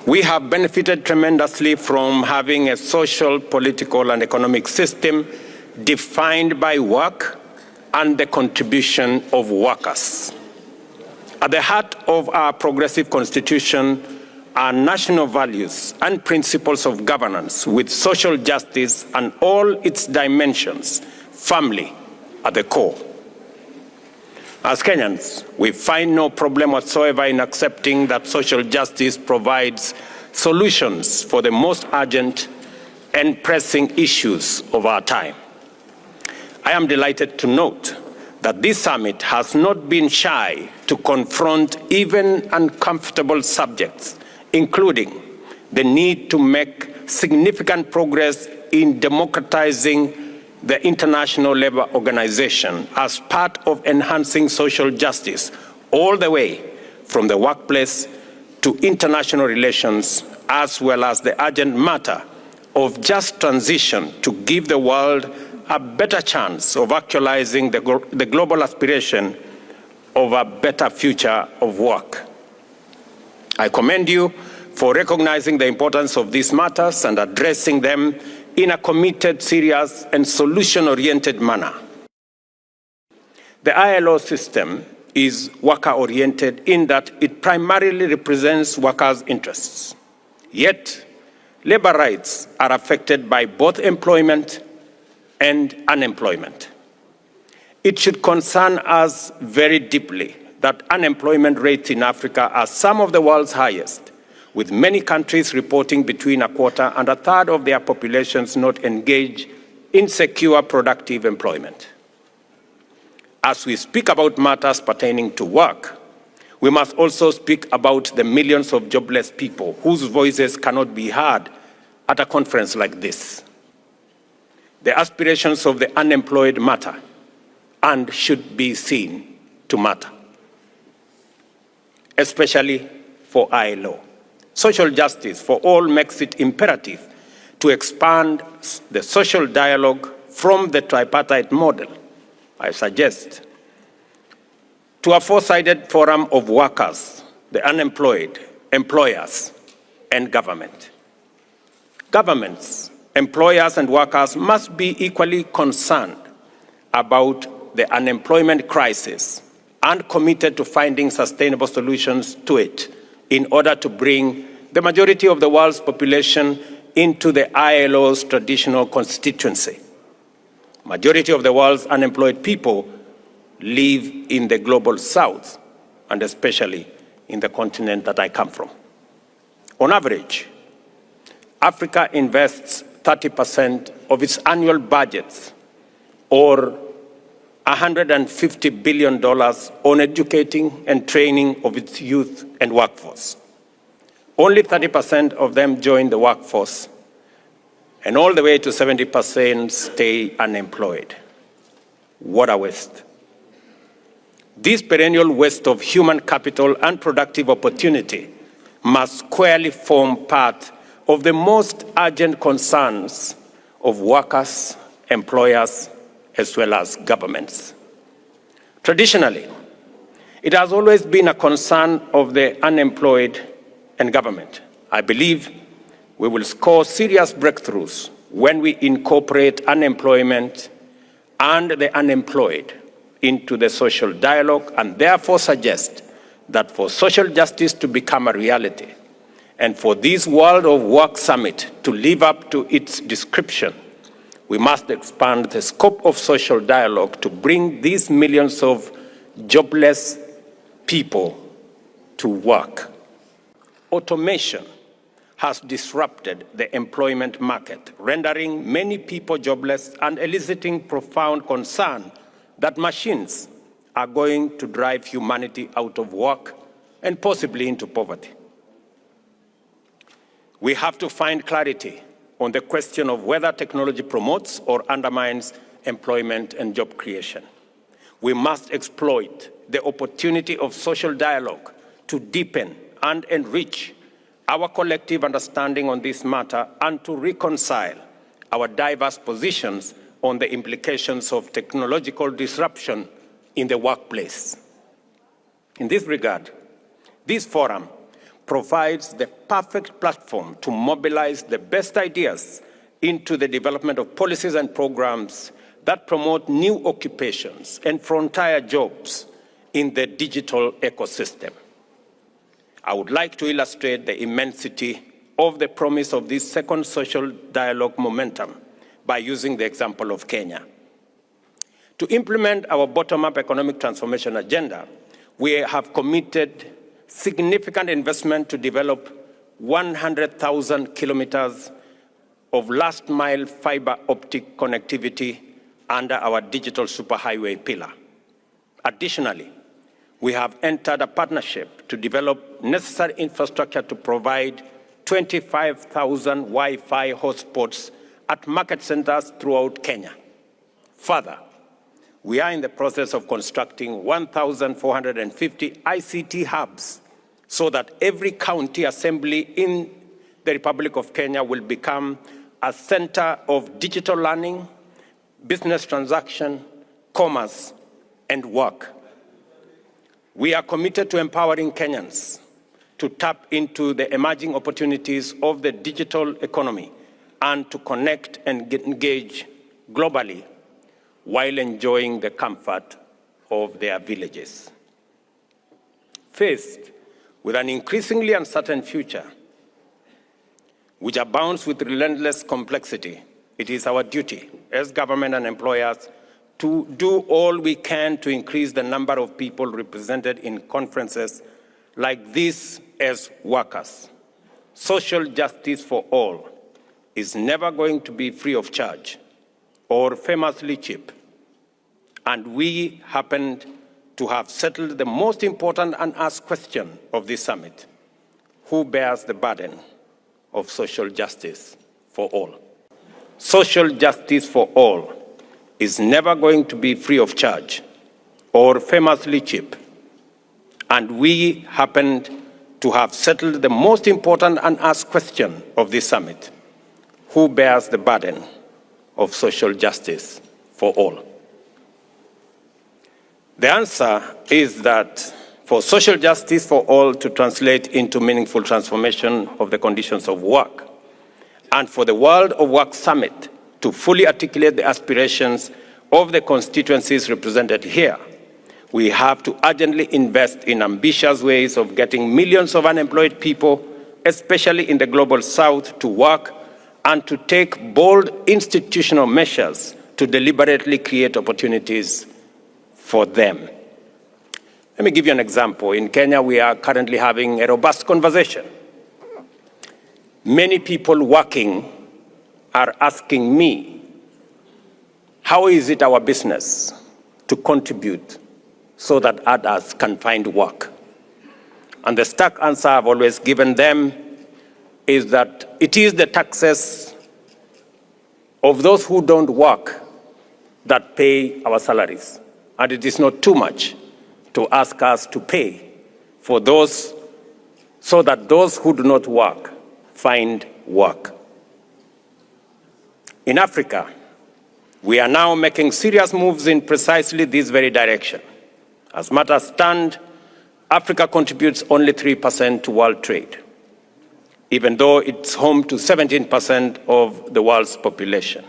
We have benefited tremendously from having a social, political, and economic system defined by work and the contribution of workers. At the heart of our progressive constitution are national values and principles of governance with social justice and all its dimensions, family at the core. As Kenyans, we find no problem whatsoever in accepting that social justice provides solutions for the most urgent and pressing issues of our time. I am delighted to note that this summit has not been shy to confront even uncomfortable subjects, including the need to make significant progress in democratizing the International Labour Organization as part of enhancing social justice, all the way from the workplace to international relations, as well as the urgent matter of just transition to give the world a better chance of actualizing the global aspiration of a better future of work. I commend you for recognizing the importance of these matters and addressing them in a committed, serious, and solution-oriented manner. The ILO system is worker-oriented in that it primarily represents workers' interests. Yet, labor rights are affected by both employment and unemployment. It should concern us very deeply that unemployment rates in Africa are some of the world's highest, with many countries reporting between a quarter and a third of their populations not engaged in secure, productive employment. As we speak about matters pertaining to work, we must also speak about the millions of jobless people whose voices cannot be heard at a conference like this. The aspirations of the unemployed matter and should be seen to matter, especially for ILO. Social justice for all makes it imperative to expand the social dialogue from the tripartite model, I suggest, to a four-sided forum of workers, the unemployed, employers, and government. Governments, employers, and workers must be equally concerned about the unemployment crisis and committed to finding sustainable solutions to it in order to bring the majority of the world's population into the ILO's traditional constituency. Majority of the world's unemployed people live in the global south, and especially in the continent that I come from. On average, Africa invests 30% of its annual budgets, or $150 billion, on educating and training of its youth and workforce. Only 30% of them join the workforce, and all the way to 70% stay unemployed. What a waste. This perennial waste of human capital and productive opportunity must squarely form part of the most urgent concerns of workers, employers, as well as governments. Traditionally, it has always been a concern of the unemployed and government. I believe we will score serious breakthroughs when we incorporate unemployment and the unemployed into the social dialogue, and therefore suggest that for social justice to become a reality and for this World of Work Summit to live up to its description, we must expand the scope of social dialogue to bring these millions of jobless people to work. Automation has disrupted the employment market, rendering many people jobless and eliciting profound concern that machines are going to drive humanity out of work and possibly into poverty. We have to find clarity on the question of whether technology promotes or undermines employment and job creation. We must exploit the opportunity of social dialogue to deepen and enrich our collective understanding on this matter and to reconcile our diverse positions on the implications of technological disruption in the workplace. In this regard, this forum provides the perfect platform to mobilize the best ideas into the development of policies and programs that promote new occupations and frontier jobs in the digital ecosystem. I would like to illustrate the immensity of the promise of this second social dialogue momentum by using the example of Kenya. To implement our bottom-up economic transformation agenda, we have committed significant investment to develop 100,000 kilometers of last-mile fiber optic connectivity under our digital superhighway pillar. Additionally, we have entered a partnership to develop necessary infrastructure to provide 25,000 Wi-Fi hotspots at market centers throughout Kenya. Further, we are in the process of constructing 1,450 ICT hubs so that every county assembly in the Republic of Kenya will become a center of digital learning, business transaction, commerce, and work. We are committed to empowering Kenyans to tap into the emerging opportunities of the digital economy and to connect and engage globally while enjoying the comfort of their villages. Faced with an increasingly uncertain future, which abounds with relentless complexity, it is our duty as government and employers to do all we can to increase the number of people represented in conferences like this as workers. Social justice for all is never going to be free of charge or famously cheap. And we happened to have settled the most important unasked question of this summit: who bears the burden of social justice for all? Social justice for all is never going to be free of charge or famously cheap. And we happened to have settled the most important unasked question of this summit: who bears the burden of social justice for all? The answer is that for social justice for all to translate into meaningful transformation of the conditions of work, and for the World of Work Summit to fully articulate the aspirations of the constituencies represented here, we have to urgently invest in ambitious ways of getting millions of unemployed people, especially in the global south, to work and to take bold institutional measures to deliberately create opportunities for them. Let me give you an example. In Kenya, we are currently having a robust conversation. Many people working are asking me, how is it our business to contribute so that others can find work? And the stark answer I've always given them is that it is the taxes of those who don't work that pay our salaries. And it is not too much to ask us to pay for those, so that those who do not work find work. In Africa, we are now making serious moves in precisely this very direction. As matters stand, Africa contributes only 3% to world trade, even though it's home to 17% of the world's population.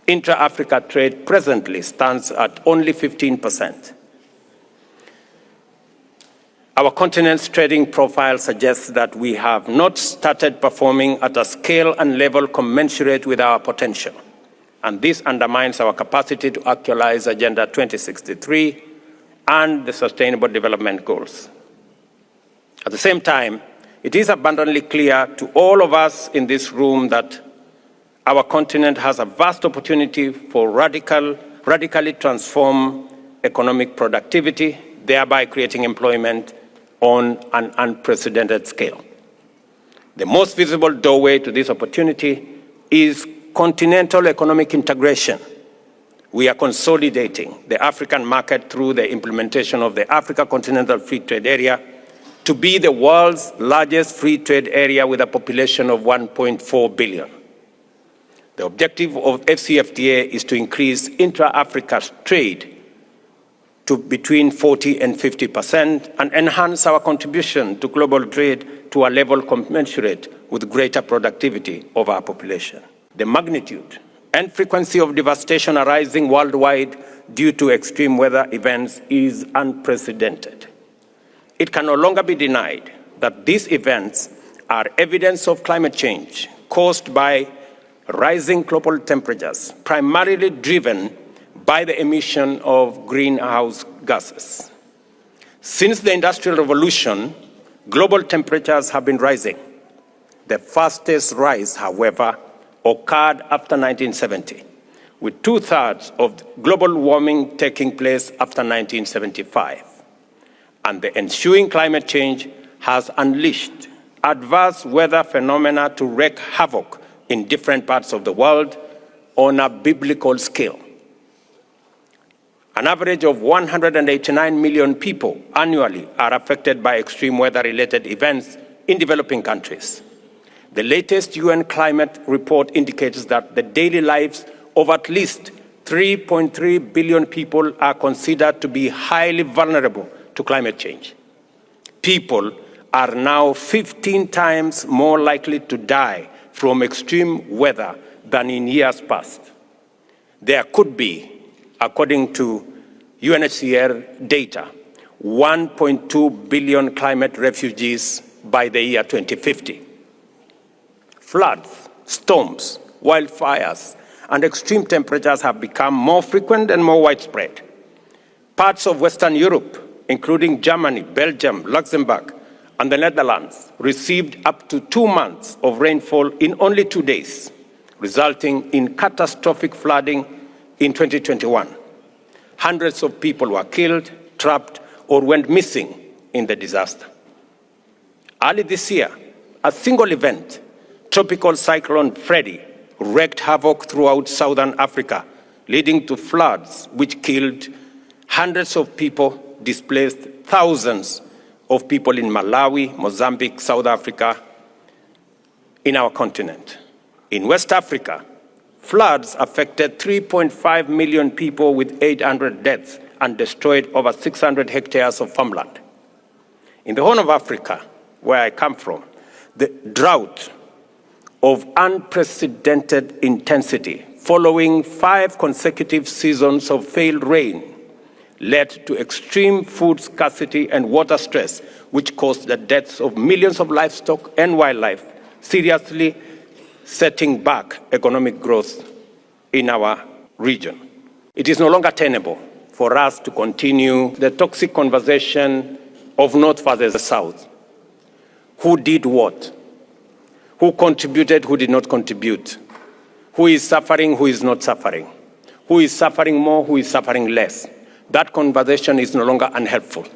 Intra-Africa trade presently stands at only 15%. Our continent's trading profile suggests that we have not started performing at a scale and level commensurate with our potential, and this undermines our capacity to actualize Agenda 2063 and the Sustainable Development Goals. At the same time, it is abundantly clear to all of us in this room that our continent has a vast opportunity for radically transform economic productivity, thereby creating employment on an unprecedented scale. The most visible doorway to this opportunity is continental economic integration. We are consolidating the African market through the implementation of the Africa Continental Free Trade Area to be the world's largest free trade area with a population of 1.4 billion. The objective of FCFTA is to increase intra-Africa trade to between 40 and 50% and enhance our contribution to global trade to a level commensurate with greater productivity of our population. The magnitude and frequency of devastation arising worldwide due to extreme weather events is unprecedented. It can no longer be denied that these events are evidence of climate change caused by rising global temperatures, primarily driven by the emission of greenhouse gases. Since the Industrial Revolution, global temperatures have been rising. The fastest rise, however, occurred after 1970, with 2/3 of global warming taking place after 1975. And the ensuing climate change has unleashed adverse weather phenomena to wreak havoc in different parts of the world on a biblical scale. An average of 189 million people annually are affected by extreme weather-related events in developing countries. The latest UN climate report indicates that the daily lives of at least 3.3 billion people are considered to be highly vulnerable to climate change. People are now 15 times more likely to die from extreme weather than in years past. There could be, according to UNHCR data, 1.2 billion climate refugees by the year 2050. Floods, storms, wildfires, and extreme temperatures have become more frequent and more widespread. Parts of Western Europe, including Germany, Belgium, Luxembourg, and the Netherlands, received up to 2 months of rainfall in only 2 days, resulting in catastrophic flooding in 2021. Hundreds of people were killed, trapped, or went missing in the disaster. Early this year, a single event, Tropical Cyclone Freddy, wreaked havoc throughout southern Africa, leading to floods which killed hundreds of people, displaced thousands of people in Malawi, Mozambique, South Africa, in our continent. In West Africa, floods affected 3.5 million people with 800 deaths and destroyed over 600 hectares of farmland. In the Horn of Africa, where I come from, the drought of unprecedented intensity following 5 consecutive seasons of failed rain led to extreme food scarcity and water stress, which caused the deaths of millions of livestock and wildlife, seriously setting back economic growth in our region. It is no longer tenable for us to continue the toxic conversation of North versus South. Who did what? Who contributed, who did not contribute? Who is suffering, who is not suffering? Who is suffering more, who is suffering less? That conversation is no longer unhelpful.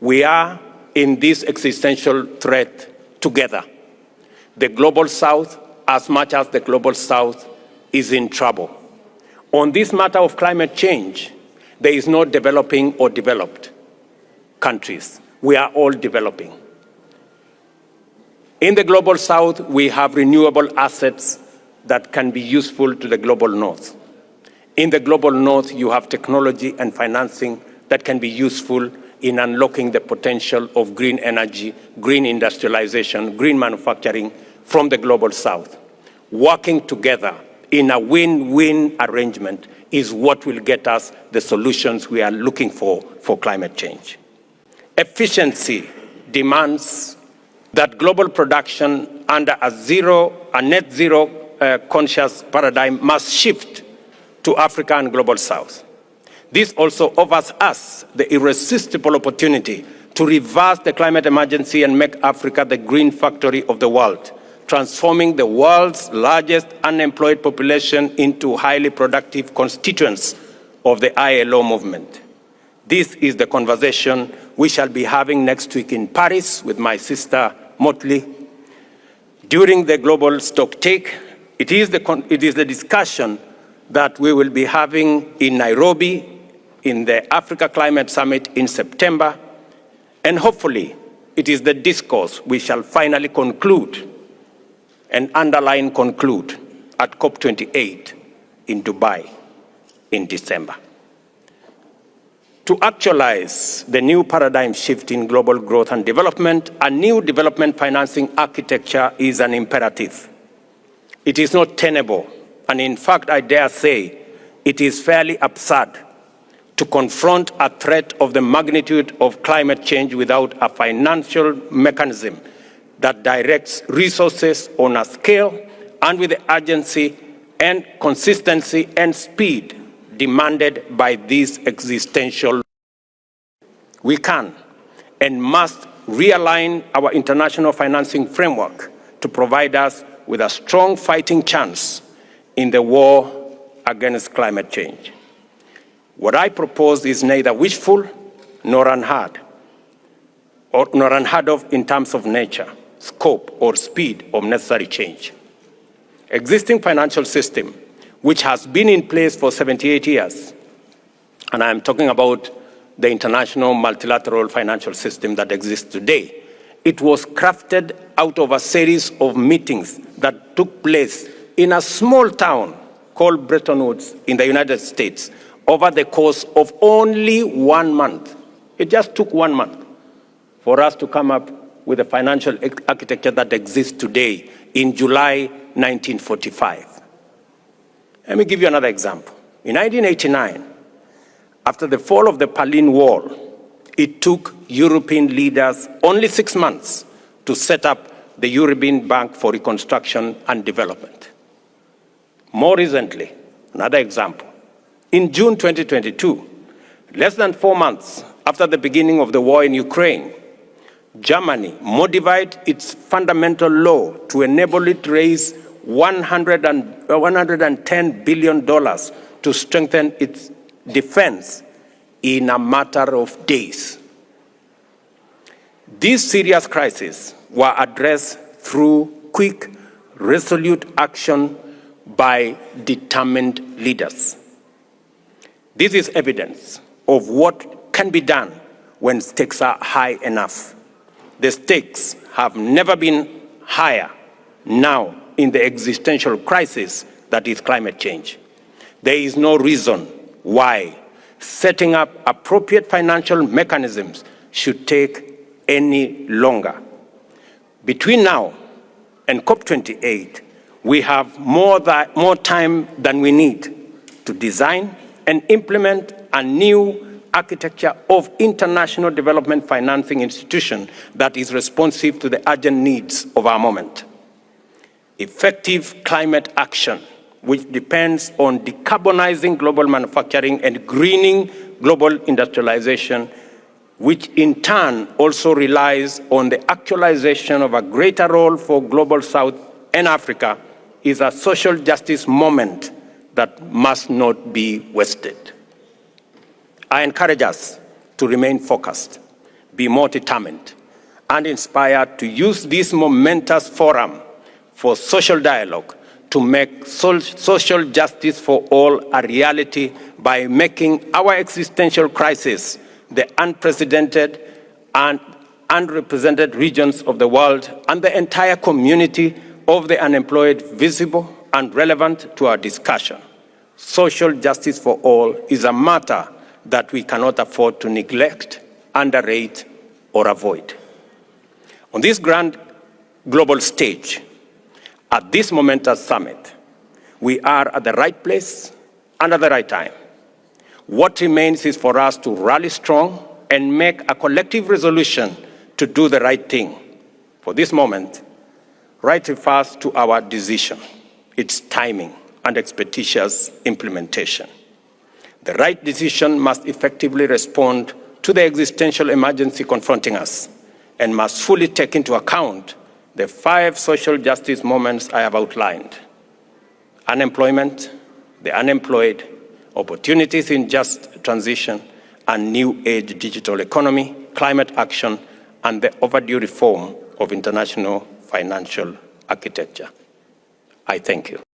We are in this existential threat together. The Global South, as much as the Global South, is in trouble. On this matter of climate change, there is no developing or developed countries. We are all developing. In the Global South, we have renewable assets that can be useful to the Global North. In the Global North, you have technology and financing that can be useful in unlocking the potential of green energy, green industrialization, green manufacturing from the Global South. Working together in a win-win arrangement is what will get us the solutions we are looking for climate change. Efficiency demands that global production under a net zero conscious paradigm must shift to Africa and Global South. This also offers us the irresistible opportunity to reverse the climate emergency and make Africa the green factory of the world, transforming the world's largest unemployed population into highly productive constituents of the ILO movement. This is the conversation we shall be having next week in Paris with my sister Motley. During the global stocktake, it is the discussion that we will be having in Nairobi in the Africa Climate Summit in September, and hopefully it is the discourse we shall finally conclude and conclude at COP28 in Dubai in December. To actualize the new paradigm shift in global growth and development, a new development financing architecture is an imperative. It is not tenable, and in fact, I dare say, it is fairly absurd to confront a threat of the magnitude of climate change without a financial mechanism that directs resources on a scale and with the urgency and consistency and speed demanded by this existential. We can and must realign our international financing framework to provide us with a strong fighting chance in the war against climate change. What I propose is neither wishful nor unheard of in terms of nature, scope, or speed of necessary change. Existing financial system, which has been in place for 78 years, and I am talking about the international multilateral financial system that exists today. It was crafted out of a series of meetings that took place in a small town called Bretton Woods in the United States over the course of only 1 month. It just took 1 month for us to come up with a financial architecture that exists today in July 1945. Let me give you another example. In 1989, after the fall of the Berlin Wall, it took European leaders only 6 months to set up the European Bank for Reconstruction and Development. More recently, another example. In June 2022, less than 4 months after the beginning of the war in Ukraine, Germany modified its fundamental law to enable it to raise $110 billion to strengthen its defense in a matter of days. These serious crises were addressed through quick, resolute action by determined leaders. This is evidence of what can be done when stakes are high enough. The stakes have never been higher now in the existential crisis that is climate change. There is no reason why setting up appropriate financial mechanisms should take any longer. Between now and COP28, we have more time than we need to design and implement a new architecture of international development financing institution that is responsive to the urgent needs of our moment. Effective climate action, which depends on decarbonizing global manufacturing and greening global industrialization, which in turn also relies on the actualization of a greater role for Global South and Africa, is a social justice moment that must not be wasted. I encourage us to remain focused, be more determined, and inspired to use this momentous forum for social dialogue to make social justice for all a reality by making our existential crisis, the unprecedented and unrepresented regions of the world, and the entire community of the unemployed visible and relevant to our discussion. Social justice for all is a matter that we cannot afford to neglect, underrate, or avoid. On this grand global stage, at this momentous summit, we are at the right place and at the right time. What remains is for us to rally strong and make a collective resolution to do the right thing. For this moment, right refers to our decision, its timing, and expeditious implementation. The right decision must effectively respond to the existential emergency confronting us and must fully take into account the 5 social justice moments I have outlined: unemployment, the unemployed, opportunities in just transition, and new age digital economy, climate action, and the overdue reform of international financial architecture. I thank you.